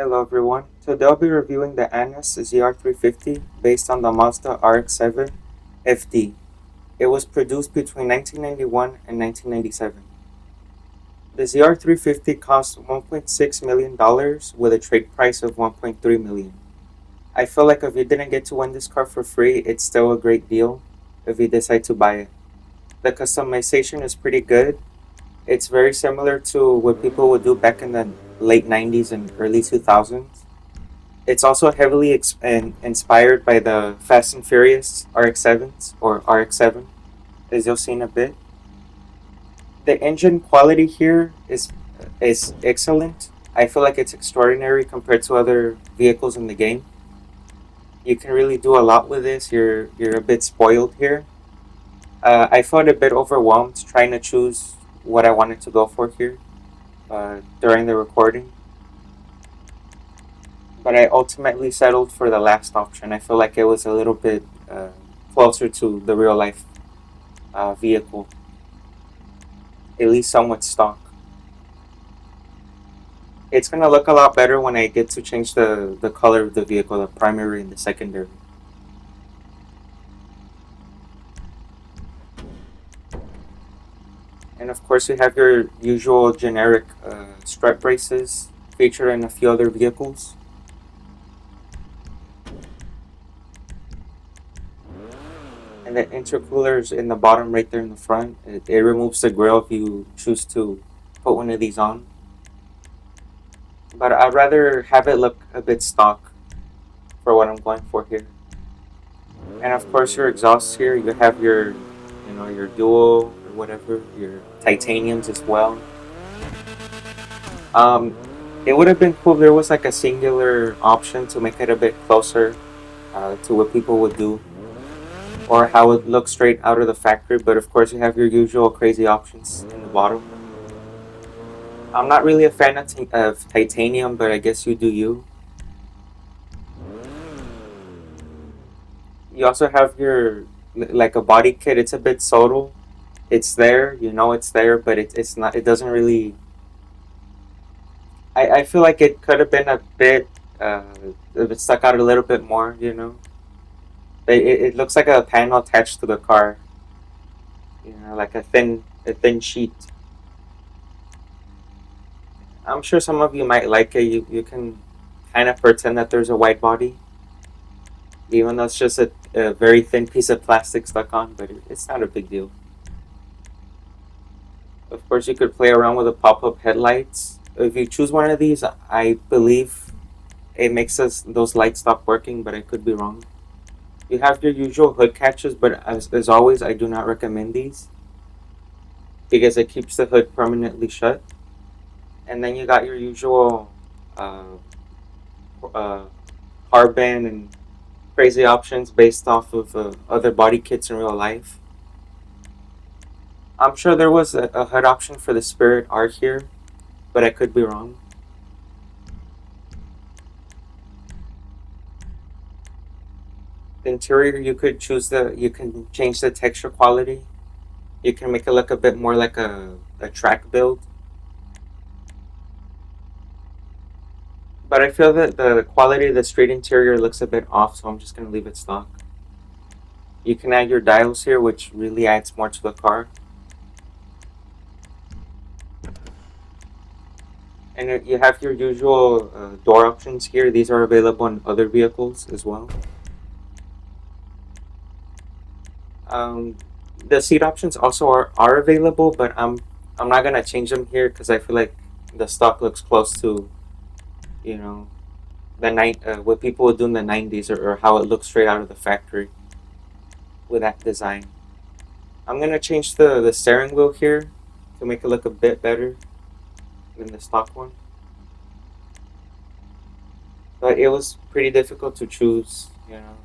Hello everyone, today I'll be reviewing the Anis ZR350 based on the Mazda RX-7 FD. It was produced between 1991 and 1997. The ZR350 cost $1.6 million with a trade price of $1.3 million. I feel like if you didn't get to win this car for free, it's still a great deal if you decide to buy it. The customization is pretty good. It's very similar to what people would do back in the late 90s and early 2000s. It's also heavily inspired by the Fast and Furious RX-7s or RX-7, as you'll see in a bit. The engine quality here is excellent. I feel like it's extraordinary compared to other vehicles in the game. You can really do a lot with this. You're a bit spoiled here. I felt a bit overwhelmed trying to choose what I wanted to go for here during the recording, but I ultimately settled for the last option. I feel like it was a little bit closer to the real life vehicle, at least somewhat stock. It's gonna look a lot better when I get to change the color of the vehicle, the primary and the secondary. And of course, you have your usual generic strut braces featured in a few other vehicles. And the intercoolers in the bottom right there in the front. It removes the grill if you choose to put one of these on. But I'd rather have it look a bit stock for what I'm going for here. And of course, your exhausts here, you have your dual or whatever, your titaniums as well. Um, it would have been cool if there was like a singular option to make it a bit closer to what people would do, or how it looks straight out of the factory. But of course, you have your usual crazy options in the bottom. I'm not really a fan of titanium, but I guess you do you. You also have your like a body kit. It's a bit subtle. It's there, you know it's there, but it's not. It doesn't really. I feel like it could have been a bit. If it stuck out a little bit more, you know. It looks like a panel attached to the car. You know, like a thin sheet. I'm sure some of you might like it. You can kind of pretend that there's a wide body, even though it's just a very thin piece of plastic stuck on, but it's not a big deal. Of course, you could play around with the pop-up headlights. If you choose one of these, I believe it makes those lights stop working, but I could be wrong. You have your usual hood catches, but as always, I do not recommend these because it keeps the hood permanently shut. And then you got your usual uh, uh, carbon and crazy options based off of other body kits in real life. I'm sure there was a HUD option for the Spirit R here, but I could be wrong. The interior, you can change the texture quality. You can make it look a bit more like a track build. But I feel that the quality of the street interior looks a bit off, so I'm just going to leave it stock. You can add your dials here, which really adds more to the car. And you have your usual door options here. These are available in other vehicles as well. Um, the seat options also are available, but I'm not gonna change them here because I feel like the stock looks close to, you know, what people would do in the 90s, or how it looks straight out of the factory with that design. I'm gonna change the steering wheel here to make it look a bit better than the stock one. But it was pretty difficult to choose, you know.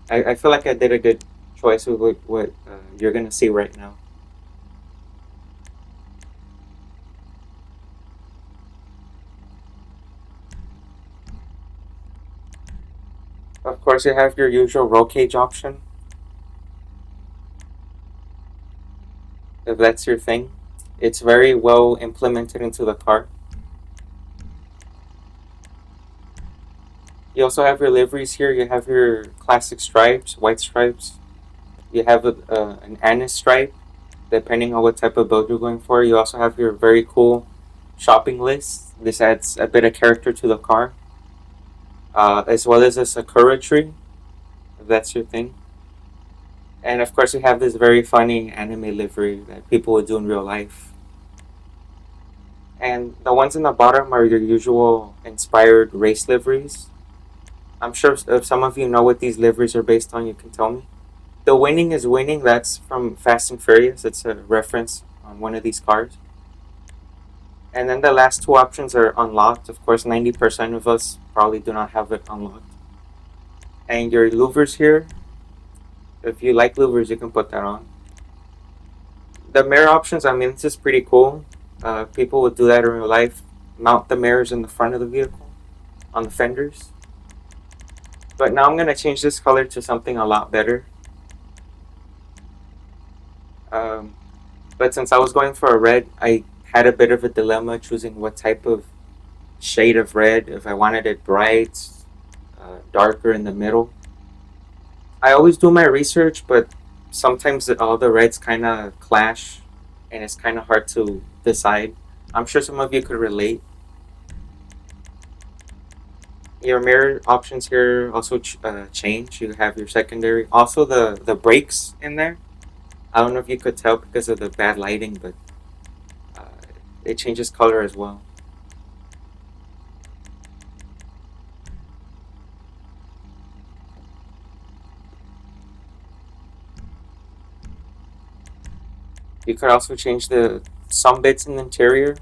I feel like I did a good choice with what you're gonna see right now. Of course, you have your usual roll cage option, if that's your thing. It's very well implemented into the car. You also have your liveries here. You have your classic stripes, white stripes. You have an anise stripe, depending on what type of build you're going for. You also have your very cool shopping list. This adds a bit of character to the car, as well as a sakura tree, if that's your thing. And of course, you have this very funny anime livery that people would do in real life. And the ones in the bottom are your usual inspired race liveries. I'm sure if some of you know what these liveries are based on, you can tell me. The winning is winning. That's from Fast and Furious. It's a reference on one of these cars. And then the last two options are unlocked. Of course, 90% of us probably do not have it unlocked. And your louvers here, if you like louvers, you can put that on. The mirror options, I mean, this is pretty cool. People would do that in real life. Mount the mirrors in the front of the vehicle on the fenders. But now I'm going to change this color to something a lot better. Um, but since I was going for a red, I had a bit of a dilemma choosing what type of shade of red, if I wanted it bright, darker in the middle. I always do my research, but sometimes all the reds kind of clash and it's kind of hard to decide. I'm sure some of you could relate. Your mirror options here also change. You have your secondary. Also, the brakes in there. I don't know if you could tell because of the bad lighting, but uh, it changes color as well. You could also change the some bits in the interior.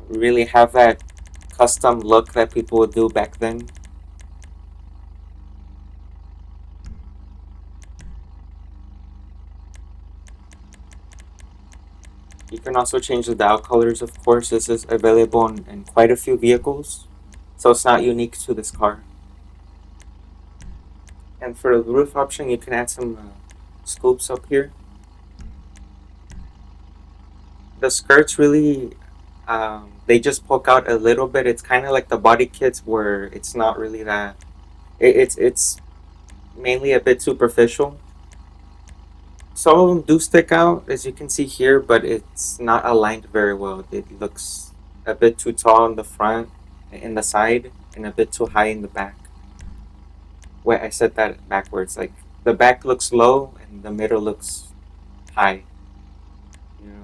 Really have that custom look that people would do back then. You can also change the dial colors, of course. This is available in quite a few vehicles, so it's not unique to this car. And for the roof option, you can add some scoops up here. The skirts really, they just poke out a little bit. It's kind of like the body kits where it's not really that. It's mainly a bit superficial. Some of them do stick out, as you can see here, but it's not aligned very well. It looks a bit too tall in the front, in the side, and a bit too high in the back. Wait, I said that backwards. Like the back looks low and the middle looks high. You know,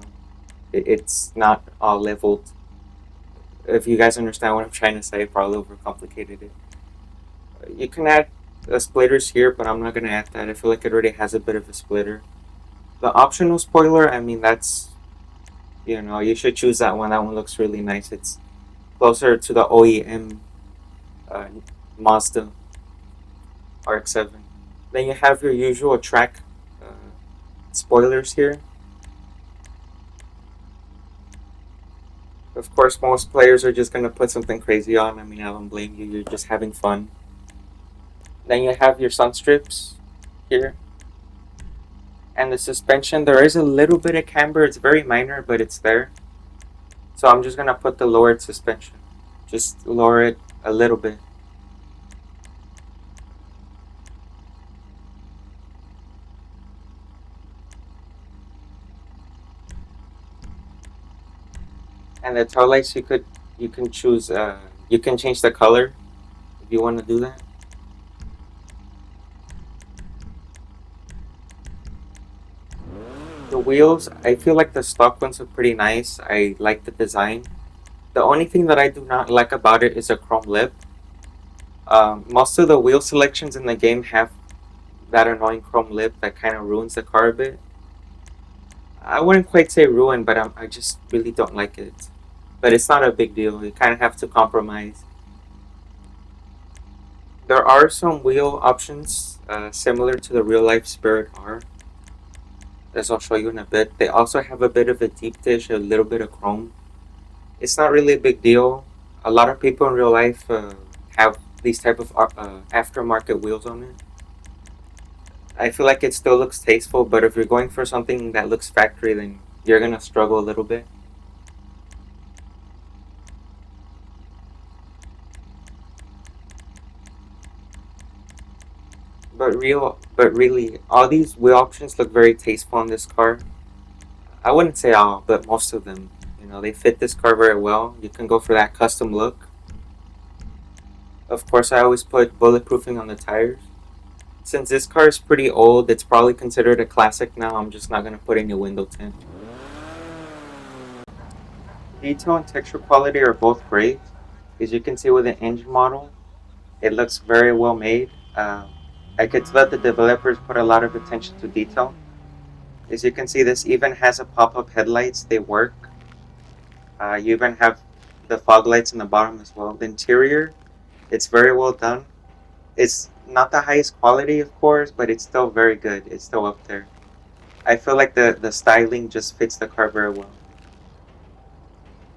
it's not all leveled. If you guys understand what I'm trying to say, I probably overcomplicated it. You can add splitters here, but I'm not gonna add that. I feel like it already has a bit of a splitter. The optional spoiler, I mean, that's, you should choose that one. That one looks really nice. It's closer to the OEM uh, Mazda RX-7. Then you have your usual track uh, spoilers here. Of course, most players are just gonna put something crazy on. I mean, I don't blame you. You're just having fun. Then you have your sun strips here. And the suspension, there is a little bit of camber. It's very minor, but it's there. So I'm just gonna put the lowered suspension. Just lower it a little bit. And the tail lights, you can choose. You can change the color if you want to do that. The wheels, I feel like the stock ones are pretty nice. I like the design. The only thing that I do not like about it is a chrome lip. Most of the wheel selections in the game have that annoying chrome lip that kind of ruins the car a bit. I wouldn't quite say ruin, but I just really don't like it. But it's not a big deal. You kind of have to compromise. There are some wheel options similar to the real life Spirit R, as I'll show you in a bit. They also have a bit of a deep dish, a little bit of chrome. It's not really a big deal. A lot of people in real life have these type of aftermarket wheels on it. I feel like it still looks tasteful, but if you're going for something that looks factory, then you're gonna struggle a little bit. But really, all these wheel options look very tasteful in this car. I wouldn't say all, but most of them. You know, they fit this car very well. You can go for that custom look. Of course, I always put bulletproofing on the tires. Since this car is pretty old, it's probably considered a classic now. I'm just not going to put any window tint. Detail and texture quality are both great. As you can see with the engine model, it looks very well made. I could tell that the developers put a lot of attention to detail. As you can see, this even has a pop-up headlights. They work. You even have the fog lights in the bottom as well. The interior, it's very well done. It's not the highest quality, of course, but it's still very good. It's still up there. I feel like the styling just fits the car very well.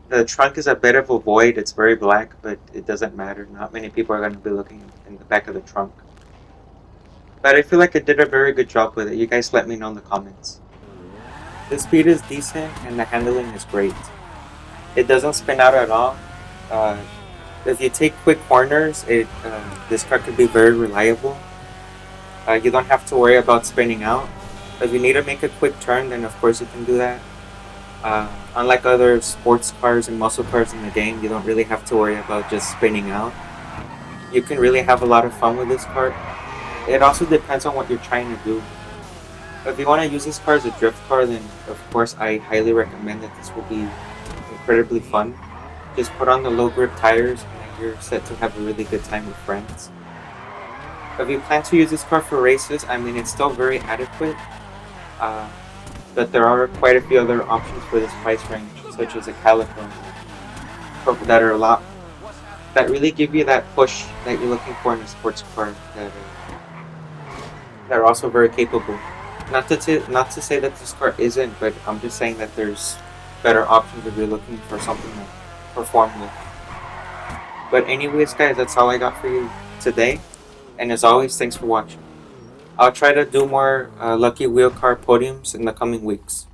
The trunk is a bit of a void. It's very black, but it doesn't matter. Not many people are going to be looking in the back of the trunk. But I feel like I did a very good job with it. You guys let me know in the comments. The speed is decent and the handling is great. It doesn't spin out at all. Uh, if you take quick corners, this car could be very reliable. You don't have to worry about spinning out. If you need to make a quick turn, then of course you can do that. Unlike other sports cars and muscle cars in the game, you don't really have to worry about just spinning out. You can really have a lot of fun with this car. It also depends on what you're trying to do. If you want to use this car as a drift car, then of course I highly recommend that this will be incredibly fun. Just put on the low grip tires and you're set to have a really good time with friends. If you plan to use this car for races, I mean it's still very adequate. But there are quite a few other options for this price range, such as a Calico, that are a lot that really give you that push that you're looking for in a sports car. That are also very capable. Not to say that this car isn't, but I'm just saying that there's better options if you're looking for something to perform with. But anyways, guys, that's all I got for you today. And as always, thanks for watching. I'll try to do more Lucky Wheel Car podiums in the coming weeks.